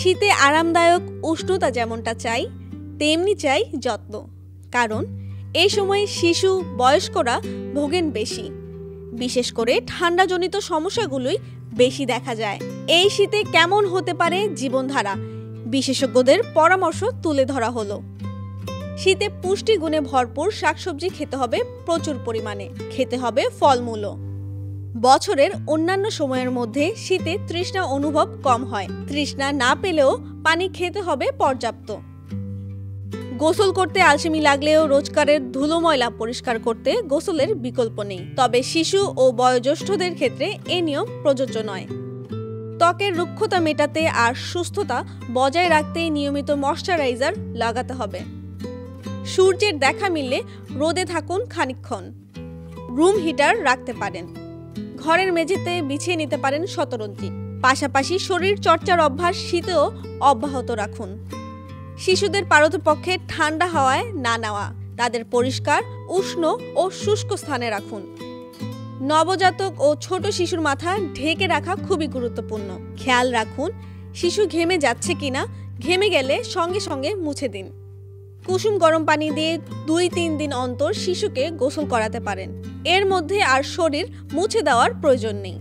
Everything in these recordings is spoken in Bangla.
শীতে আরামদায়ক উষ্ণতা যেমনটা চাই, তেমনি চাই যত্ন। কারণ এই সময় শিশু বয়স্করা ভোগেন বেশি, বিশেষ করে ঠান্ডাজনিত সমস্যাগুলোই বেশি দেখা যায়। এই শীতে কেমন হতে পারে জীবনধারা, বিশেষজ্ঞদের পরামর্শ তুলে ধরা হলো। শীতে পুষ্টিগুণে ভরপুর শাকসবজি খেতে হবে প্রচুর পরিমাণে, খেতে হবে ফলমূলও। বছরের অন্যান্য সময়ের মধ্যে শীতে তৃষ্ণা অনুভব কম হয়। তৃষ্ণা না পেলেও পানি খেতে হবে পর্যাপ্ত। গোসল করতে আলসেমি লাগলেও রোজকারের ধুলো ময়লা পরিষ্কার করতে গোসলের বিকল্প নেই। তবে শিশু ও বয়োজ্যেষ্ঠদের ক্ষেত্রে এই নিয়ম প্রযোজ্য নয়। ত্বকের রুক্ষতা মেটাতে আর সুস্থতা বজায় রাখতে নিয়মিত ময়শ্চারাইজার লাগাতে হবে। সূর্যের দেখা মিললে রোদে থাকুন খানিকক্ষণ। রুম হিটার রাখতে পারেন। ঘরের মেঝেতে বিছিয়ে নিতে পারেন শতরঞ্জি। পাশাপাশি শরীর চর্চার অভ্যাস শীতেও অব্যাহত রাখুন। শিশুদের পারতপক্ষে ঠান্ডা হাওয়ায় না নেওয়া, তাদের পরিষ্কার, উষ্ণ ও শুষ্ক স্থানে রাখুন। নবজাতক ও ছোট শিশুর মাথা ঢেকে রাখা খুবই গুরুত্বপূর্ণ। খেয়াল রাখুন শিশু ঘেমে যাচ্ছে কিনা, ঘেমে গেলে সঙ্গে সঙ্গে মুছে দিন। কুসুম গরম পানি দিয়ে 2-3 দিন অন্তর শিশুকে গোসল করাতে পারেন। এর মধ্যে আর শরীর মুছে দেওয়ার প্রয়োজন নেই।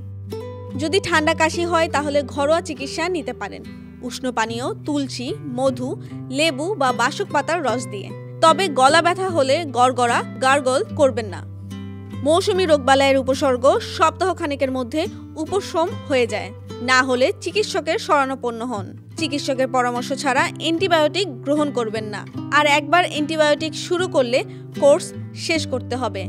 যদি ঠান্ডা কাশি হয় তাহলে ঘরোয়া চিকিৎসা নিতে পারেন, উষ্ণ পানীয়, তুলসী, মধু, লেবু বা বাসক পাতার রস দিয়ে। তবে গলা ব্যথা হলে গড়গড়া গার্গল করবেন না। মৌসুমী রোগবালাইয়ের উপসর্গ সপ্তাহখানেকের মধ্যে উপশম হয়ে যায়। না হলে চিকিৎসকের শরণাপন্ন হন। চিকিৎসকের পরামর্শ ছাড়া অ্যান্টিবায়োটিক গ্রহণ করবেন না। আর একবার অ্যান্টিবায়োটিক শুরু করলে কোর্স শেষ করতে হবে।